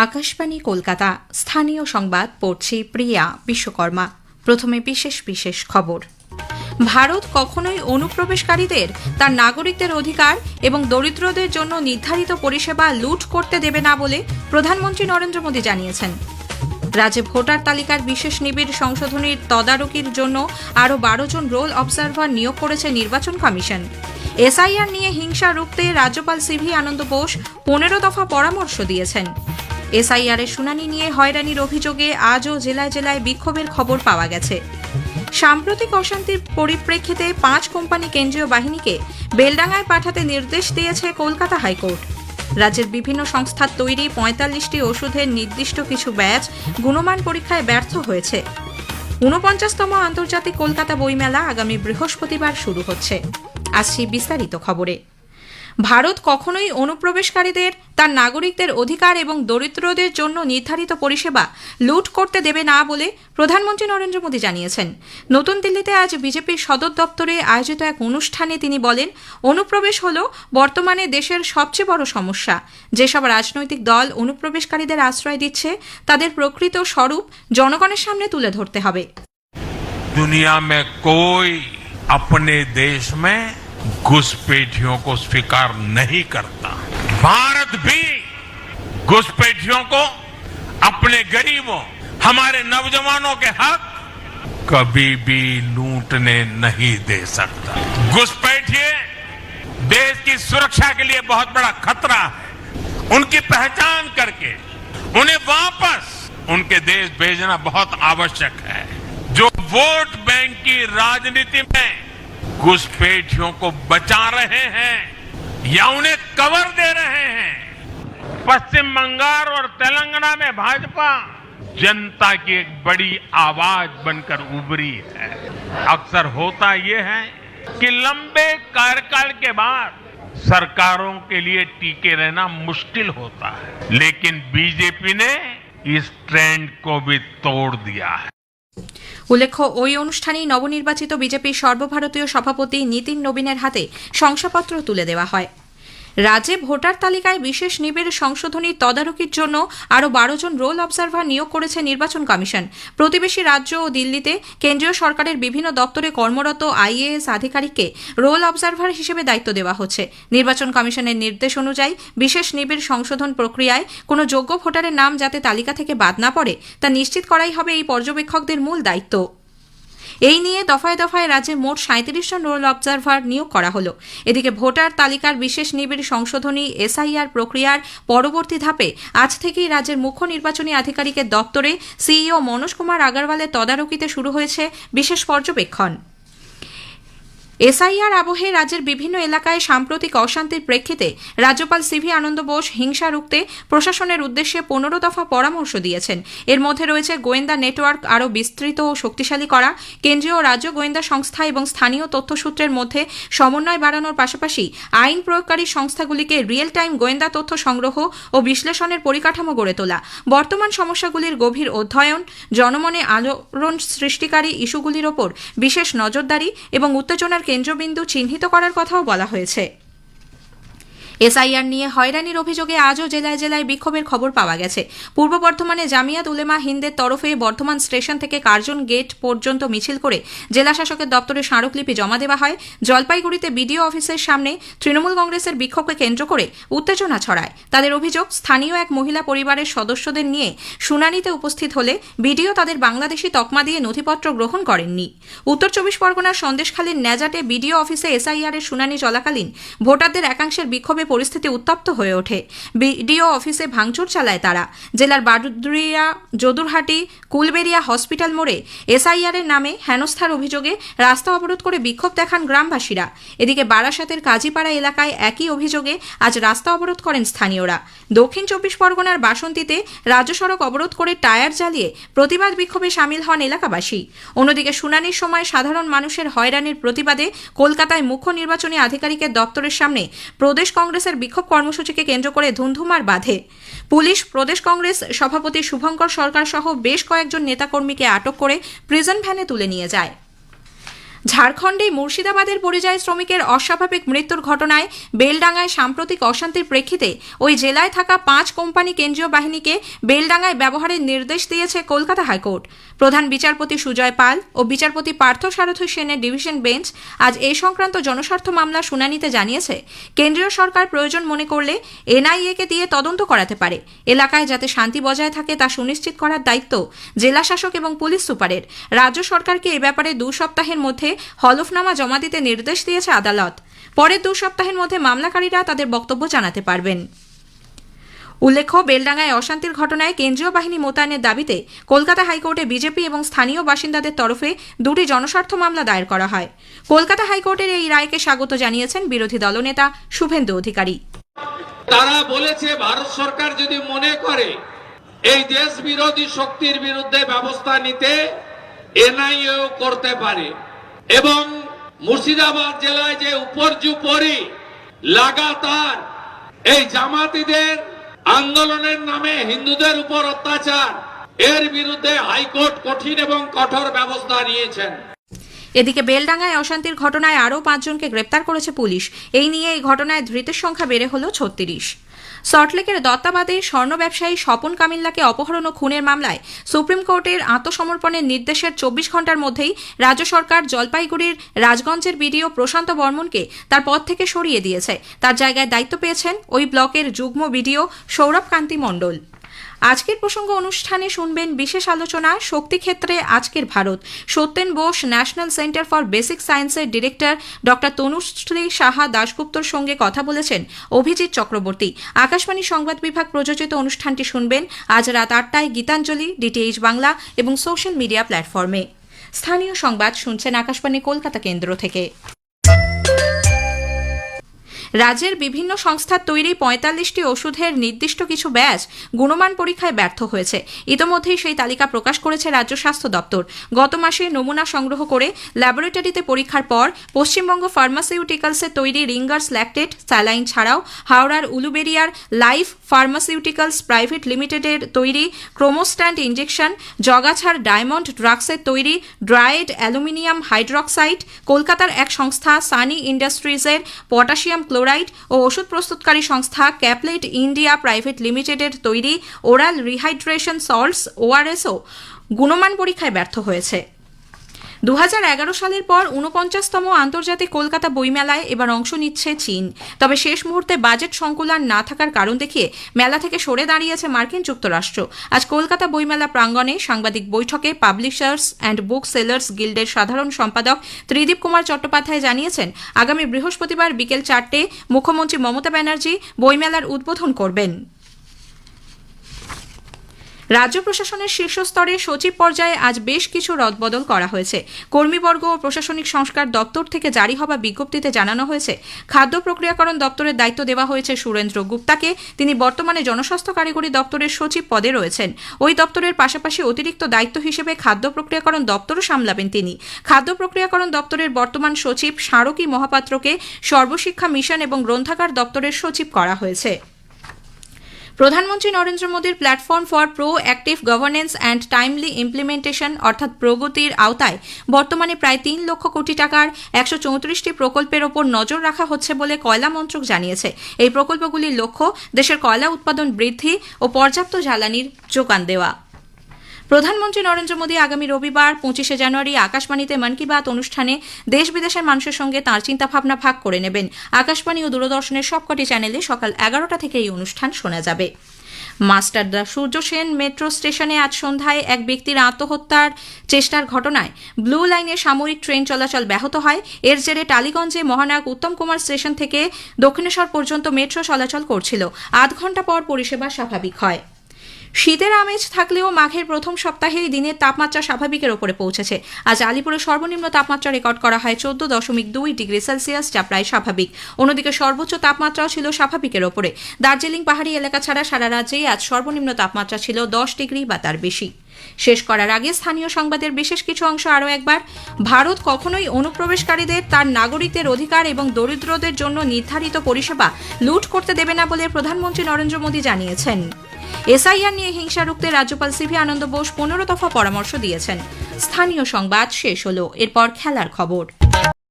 আকাশবাণী কলকাতা স্থানীয় সংবাদ পড়ছি প্রিয়া বিশ্বকর্মা। প্রথমে বিশেষ বিশেষ খবর। ভারত কখনোই অনুপ্রবেশকারীদের তার নাগরিকদের অধিকার এবং দরিদ্রদের জন্য নির্ধারিত পরিষেবা লুট করতে দেবে না বলে প্রধানমন্ত্রী নরেন্দ্র মোদী জানিয়েছেন। রাজ্যে ভোটার তালিকার বিশেষ নিবিড় সংশোধনীর তদারকির জন্য আরও 12 জন রোল অবজারভার নিয়োগ করেছে নির্বাচন কমিশন। এসআইআর নিয়ে হিংসা রুখতে রাজ্যপাল সিভি আনন্দ বোস 15 দফা পরামর্শ দিয়েছেন। এসআইআরের শুনানি নিয়ে হয়রানির অভিযোগে আজও জেলায় জেলায় বিক্ষোভের খবর পাওয়া গেছে। সাম্প্রতিক অশান্তির পরিপ্রেক্ষিতে 5 কোম্পানি কেন্দ্রীয় বাহিনীকে বেলডাঙ্গায় পাঠাতে নির্দেশ দিয়েছে কলকাতা হাইকোর্ট। রাজ্যের বিভিন্ন সংস্থার তৈরি 45টি ওষুধের নির্দিষ্ট কিছু ব্যাচ গুণমান পরীক্ষায় ব্যর্থ হয়েছে। 49তম আন্তর্জাতিক কলকাতা বইমেলা আগামী বৃহস্পতিবার শুরু হচ্ছে। আসছি বিস্তারিত খবরে। ভারত কখনোই অনুপ্রবেশকারীদের তার নাগরিকদের অধিকার এবং দরিদ্রদের জন্য নির্ধারিত পরিষেবা লুট করতে দেবে না বলে প্রধানমন্ত্রী নরেন্দ্র মোদী জানিয়েছেন। নতুন দিল্লিতে আজ বিজেপির সদর দপ্তরে আয়োজিত এক অনুষ্ঠানে তিনি বলেন, অনুপ্রবেশ হল বর্তমানে দেশের সবচেয়ে বড় সমস্যা। যেসব রাজনৈতিক দল অনুপ্রবেশকারীদের আশ্রয় দিচ্ছে তাদের প্রকৃত স্বরূপ জনগণের সামনে তুলে ধরতে হবে। दुनिया में कोई अपने देश में घुसपैठियों को स्वीकार नहीं करता। भारत भी घुसपैठियों को अपने गरीबों, हमारे नौजवानों के हक कभी भी लूटने नहीं दे सकता। घुसपैठिए देश की सुरक्षा के लिए बहुत बड़ा खतरा है। उनकी पहचान करके उन्हें वापस उनके देश भेजना बहुत आवश्यक है। जो वोट बैंक की राजनीति में घुसपैठियों को बचा रहे हैं या उन्हें कवर दे रहे हैं, पश्चिम बंगाल और तेलंगाना में भाजपा जनता की एक बड़ी आवाज बनकर उभरी है। अक्सर होता यह है कि लंबे कार्यकाल के बाद सरकारों के लिए टीके रहना मुश्किल होता है, लेकिन बीजेपी ने इस ट्रेंड को भी तोड़ दिया है। উল্লেখ্য, ওই অনুষ্ঠানেই নবনির্বাচিত বিজেপির সর্বভারতীয় সভাপতি নীতিন নবীনের হাতে শংসাপত্র তুলে দেওয়া হয়। রাজ্যে ভোটার তালিকায় বিশেষ নিবিড় সংশোধনীর তদারকির জন্য আরও 12 জন রোল অবজারভার নিয়োগ করেছে নির্বাচন কমিশন। প্রতিবেশী রাজ্য ও দিল্লিতে কেন্দ্রীয় সরকারের বিভিন্ন দপ্তরে কর্মরত আইএএস আধিকারিককে রোল অবজারভার হিসেবে দায়িত্ব দেওয়া হচ্ছে। নির্বাচন কমিশনের নির্দেশ অনুযায়ী বিশেষ নিবিড় সংশোধন প্রক্রিয়ায় কোনো যোগ্য ভোটারের নাম যাতে তালিকা থেকে বাদ না পড়ে তা নিশ্চিত করাই হবে এই পর্যবেক্ষকদের মূল দায়িত্ব। এই নিয়ে দফায় দফায় রাজ্যে মোট 37 জন রোল অবজারভার নিয়োগ করা হলো। এদিকে ভোটার তালিকার বিশেষ নিবিড় সংশোধনী এসআইআর প্রক্রিয়ার পরবর্তী ধাপে আজ থেকেই রাজ্যের মুখ্য নির্বাচনী আধিকারিকের দপ্তরে সিইও মনোজ কুমার আগরওয়ালের তদারকিতে শুরু হয়েছে বিশেষ পর্যবেক্ষণ। এসআইআর আবহে রাজ্যের বিভিন্ন এলাকায় সাম্প্রতিক অশান্তির প্রেক্ষিতে রাজ্যপাল সিভি আনন্দ বোস হিংসা রুখতে প্রশাসনের উদ্দেশ্যে 15 দফা পরামর্শ দিয়েছেন। এর মধ্যে রয়েছে গোয়েন্দা নেটওয়ার্ক আরও বিস্তৃত ও শক্তিশালী করা, কেন্দ্রীয় ও রাজ্য গোয়েন্দা সংস্থা এবং স্থানীয় তথ্যসূত্রের মধ্যে সমন্বয় বাড়ানোর পাশাপাশি আইন প্রয়োগকারী সংস্থাগুলিকে রিয়েল টাইম গোয়েন্দা তথ্য সংগ্রহ ও বিশ্লেষণের পরিকাঠামো গড়ে তোলা, বর্তমান সমস্যাগুলির গভীর অধ্যয়ন, জনমনে আলোড়ন সৃষ্টিকারী ইস্যুগুলির ওপর বিশেষ নজরদারি এবং উত্তেজনার কেন্দ্রবিন্দু চিহ্নিত করার কথাও বলা হয়েছে। এসআইআর নিয়ে হয়রানির অভিযোগে আজও জেলায় জেলায় বিক্ষোভের খবর পাওয়া গেছে। পূর্ব বর্ধমানে জামিয়াত উলেমা হিন্দের তরফে বর্ধমান স্টেশন থেকে কার্জন গেট পর্যন্ত মিছিল করে জেলা শাসকের দপ্তরে স্মারকলিপি জমা দেওয়া হয়। জলপাইগুড়িতে বিডিও অফিসের সামনে তৃণমূল কংগ্রেসের বিক্ষোভকে কেন্দ্র করে উত্তেজনা ছড়ায়। তাদের অভিযোগ, স্থানীয় এক মহিলা পরিবারের সদস্যদের নিয়ে শুনানিতে উপস্থিত হলে বিডিও তাদের বাংলাদেশি তকমা দিয়ে নথিপত্র গ্রহণ করেননি। উত্তর 24 পরগনার সন্দেশখালীর ন্যাজাটে বিডিও অফিসে এসআইআর এর শুনানি চলাকালীন ভোটারদের একাংশের বিক্ষোভে পরিস্থিতি উত্তপ্ত হয়ে ওঠে। বিডিও অফিসে ভাঙচুর চালায় তারা। জেলার বারুদ্রিয়া, যদুরহাটি, কুলবেরিয়া হসপিটাল মোড়ে এসআইআর এর নামে হেনস্থার অভিযোগে রাস্তা অবরোধ করে বিক্ষোভ দেখান গ্রামবাসীরা। এদিকে বারাসাতের কাজীপাড়া এলাকায় একই অভিযোগে আজ রাস্তা অবরোধ করেন স্থানীয়রা। দক্ষিণ 24 পরগনার বাসন্তীতে রাজ্য সড়ক অবরোধ করে টায়ার জ্বালিয়ে প্রতিবাদ বিক্ষোভে সামিল হন এলাকাবাসী। অন্যদিকে শুনানির সময় সাধারণ মানুষের হয়রানির প্রতিবাদে কলকাতায় মুখ্য নির্বাচনী আধিকারিকের দপ্তরের সামনে প্রদেশ কংগ্রেসের বিক্ষোভ কর্মসূচিকে কেন্দ্র করে ধুন্ধুমার বাধে। পুলিশ প্রদেশ কংগ্রেস সভাপতি শুভঙ্কর সরকার সহ বেশ কয়েকজন নেতাকর্মীকে আটক করে প্রিজন ভ্যানে তুলে নিয়ে যায়। ঝাড়খণ্ডে মুর্শিদাবাদের পরিযায়ী শ্রমিকের অস্বাভাবিক মৃত্যুর ঘটনায় বেলডাঙ্গায় সাম্প্রতিক অশান্তির প্রেক্ষিতে ওই জেলায় থাকা 5 কোম্পানি কেন্দ্রীয় বাহিনীকে বেলডাঙ্গায় ব্যবহারের নির্দেশ দিয়েছে কলকাতা হাইকোর্ট। প্রধান বিচারপতি সুজয় পাল ও বিচারপতি পার্থ সারথী সেনের ডিভিশন বেঞ্চ আজ এই সংক্রান্ত জনস্বার্থ মামলা শুনানিতে জানিয়েছে, কেন্দ্রীয় সরকার প্রয়োজন মনে করলে এনআইএ-কে দিয়ে তদন্ত করাতে পারে। এলাকায় যাতে শান্তি বজায় থাকে তা সুনিশ্চিত করার দায়িত্ব জেলা শাসক এবং পুলিশ সুপারের। রাজ্য সরকারকে এ ব্যাপারে 2 সপ্তাহের মধ্যে হলফনামা জমা দিতে নির্দেশ দিয়েছে আদালত। পরের 2 সপ্তাহের মধ্যে মামলাকারীরা তাদের বক্তব্য জানাতে পারবেন। উল্লেখ্য, বেলডাঙ্গায় অশান্তির ঘটনায় কেন্দ্রীয় বাহিনী মোতায়েনের দাবিতে কলকাতা হাইকোর্টে বিজেপি এবং স্থানীয় বাসিন্দাদের তরফে 2টি জনস্বার্থ মামলা দায়ের করা হয়। কলকাতা হাইকোর্টের এই রায়কে স্বাগত জানিয়েছেন বিরোধী দলনেতা শুভেন্দু অধিকারী। তারা বলেছে, ভারত সরকার যদি মনে করে এই দেশ বিরোধী শক্তির বিরুদ্ধে ব্যবস্থা নিতে এনআইএও করতে পারে এবং মুর্শিদাবাদ জেলায় যে উপর্যুপরি লাগাতার এই জামাতিদের আন্দোলনের নামে হিন্দুদের উপর অত্যাচার, এর বিরুদ্ধে হাইকোর্ট কঠিন এবং কঠোর ব্যবস্থা নিয়েছেন। এদিকে বেলডাঙ্গায় অশান্তির ঘটনায় আরও 5 জনকে গ্রেপ্তার করেছে পুলিশ। এই নিয়ে এই ঘটনায় ধৃতের সংখ্যা বেড়ে হল 36। সল্টলেকের দত্তাবাদে স্বর্ণ ব্যবসায়ী স্বপন কামিল্লাকে অপহরণ ও খুনের মামলায় সুপ্রিম কোর্টের আত্মসমর্পণের নির্দেশের 24 ঘণ্টার মধ্যেই রাজ্য সরকার জলপাইগুড়ির রাজগঞ্জের বিডিও প্রশান্ত বর্মনকে তার পদ থেকে সরিয়ে দিয়েছে। তার জায়গায় দায়িত্ব পেয়েছেন ওই ব্লকের যুগ্ম বিডিও সৌরভ কান্তি মণ্ডল। আজকের প্রসঙ্গ অনুষ্ঠানে শুনবেন বিশেষ আলোচনা শক্তি ক্ষেত্রে আজকের Bharat. Satyen Bose national centre for basic সায়েন্সের ডিরেক্টর ডক্টর তনুশ্রী সাহা দাশগুপ্তর সঙ্গে কথা বলেছেন অভিজিৎ চক্রবর্তী। আকাশবাণী সংবাদ বিভাগ প্রযোজিত অনুষ্ঠানটি শুনবেন আজ রাত 8টায় গীতাঞ্জলি, ডিটিএইচ বাংলা এবং সোশ্যাল মিডিয়া প্ল্যাটফর্মে। স্থানীয় সংবাদ শুনছেন আকাশবাণী কলকাতা কেন্দ্র থেকে। রাজ্যের বিভিন্ন সংস্থার তৈরি 45টি ওষুধের নির্দিষ্ট কিছু ব্যাচ গুণমান পরীক্ষায় ব্যর্থ হয়েছে। ইতোমধ্যেই সেই তালিকা প্রকাশ করেছে রাজ্য স্বাস্থ্য দপ্তর। গত মাসে নমুনা সংগ্রহ করে ল্যাবরেটরিতে পরীক্ষার পর পশ্চিমবঙ্গ ফার্মাসিউটিক্যালসের তৈরি রিঙ্গার্স ল্যাকটেট স্যালাইন ছাড়াও হাওড়ার উলুবেরিয়ার লাইফ ফার্মাসিউটিক্যালস প্রাইভেট লিমিটেডের তৈরি ক্রোমোস্ট্যান্ড ইঞ্জেকশন, জগাছাড় ডায়মন্ড ড্রাগসের তৈরি ড্রায়েড অ্যালুমিনিয়াম হাইড্রক্সাইড, কলকাতার এক সংস্থা সানি ইন্ডাস্ট্রিজের পটাশিয়াম ক্লোরাইড ও ওষুধ প্রস্তুতকারী সংস্থা ক্যাপলেট ইন্ডিয়া প্রাইভেট লিমিটেডের তৈরি ওরাল রিহাইড্রেশন সল্টস ওআরএসও গুণমান পরীক্ষায় ব্যর্থ হয়েছে। 2011 সালের পর 49তম আন্তর্জাতিক কলকাতা বইমেলায় এবার অংশ নিচ্ছে চীন। তবে শেষ মুহূর্তে বাজেট সংকুলান না থাকার কারণ দেখিয়ে মেলা থেকে সরে দাঁড়িয়েছে মার্কিন যুক্তরাষ্ট্র। আজ কলকাতা বইমেলা প্রাঙ্গণে সাংবাদিক বৈঠকে পাবলিশার্স অ্যান্ড বুক সেলার্স গিল্ডের সাধারণ সম্পাদক ত্রিদীপ কুমার চট্টোপাধ্যায় জানিয়েছেন, আগামী বৃহস্পতিবার বিকেল 4টে মুখ্যমন্ত্রী মমতা ব্যানার্জি বইমেলার উদ্বোধন করবেন। রাজ্য প্রশাসনের শীর্ষস্তরে সচিব পর্যায়ে আজ বেশ কিছু রদবদল করা হয়েছে। কর্মীবর্গ ও প্রশাসনিক সংস্কার দপ্তর থেকে জারি হওয়া বিজ্ঞপ্তিতে জানানো হয়েছে, খাদ্য প্রক্রিয়াকরণ দপ্তরের দায়িত্ব দেওয়া হয়েছে সুরেন্দ্র গুপ্তাকে। তিনি বর্তমানে জনস্বাস্থ্য কারিগরি দপ্তরের সচিব পদে রয়েছেন। ওই দপ্তরের পাশাপাশি অতিরিক্ত দায়িত্ব হিসেবে খাদ্য প্রক্রিয়াকরণ দপ্তরও সামলাবেন তিনি। খাদ্য প্রক্রিয়াকরণ দপ্তরের বর্তমান সচিব স্মারকী মহাপাত্রকে সর্বশিক্ষা মিশন এবং গ্রন্থাগার দপ্তরের সচিব করা হয়েছে। প্রধানমন্ত্রী নরেন্দ্র মোদীর platform for pro active governance and timely implementation অর্থাৎ প্রগতির আওতায় বর্তমানে প্রায় 3 লক্ষ কোটি টাকার 134টি প্রকল্পের ওপর নজর রাখা হচ্ছে বলে কয়লা মন্ত্রক জানিয়েছে। এই প্রকল্পগুলির লক্ষ্য দেশের কয়লা উৎপাদন বৃদ্ধি ও পর্যাপ্ত জ্বালানির যোগান দেওয়া। প্রধানমন্ত্রী নরেন্দ্র মোদী আগামী রবিবার 25শে জানুয়ারি আকাশবাণীতে মন কি বাত অনুষ্ঠানে দেশ বিদেশের মানুষের সঙ্গে তাঁর চিন্তাভাবনা ভাগ করে নেবেন। আকাশবাণী ও দূরদর্শনের সবকটি চ্যানেলে সকাল 11টা থেকে এই অনুষ্ঠান শোনা যাবে। মাস্টারদা সূর্য সেন মেট্রো স্টেশনে আজ সন্ধ্যায় এক ব্যক্তির আত্মহত্যার চেষ্টার ঘটনায় ব্লু লাইনে সাময়িক ট্রেন চলাচল ব্যাহত হয়। এর জেরে টালিগঞ্জে মহানায়ক উত্তম কুমার স্টেশন থেকে দক্ষিণেশ্বর পর্যন্ত মেট্রো চলাচল করছিল। আধ ঘণ্টা পর পরিষেবা স্বাভাবিক হয়। শীতের আমেজ থাকলেও মাঘের প্রথম সপ্তাহেই দিনের তাপমাত্রা স্বাভাবিকের ওপরে পৌঁছেছে। আজ আলিপুরে সর্বনিম্ন তাপমাত্রা রেকর্ড করা হয় 14.2 ডিগ্রি সেলসিয়াস, যা প্রায় স্বাভাবিক। অন্যদিকে সর্বোচ্চ তাপমাত্রাও ছিল স্বাভাবিকের ওপরে। দার্জিলিং পাহাড়ি এলাকা ছাড়া সারা রাজ্যেই আজ সর্বনিম্ন তাপমাত্রা ছিল 10 ডিগ্রি বা তার বেশি। শেষ করার আগে স্থানীয় সংবাদের বিশেষ কিছু অংশ আরও একবার। ভারত কখনোই অনুপ্রবেশকারীদের তার নাগরিকদের অধিকার এবং দরিদ্রদের জন্য নির্ধারিত পরিষেবা লুট করতে দেবে না বলে প্রধানমন্ত্রী নরেন্দ্র মোদী জানিয়েছেন। এসআইআর নিয়ে হিংসা রুখতে রাজ্যপাল সিভি আনন্দ বোস 15 দফা পরামর্শ দিয়েছেন। স্থানীয় সংবাদ শেষ হলো, এরপর খেলার খবর।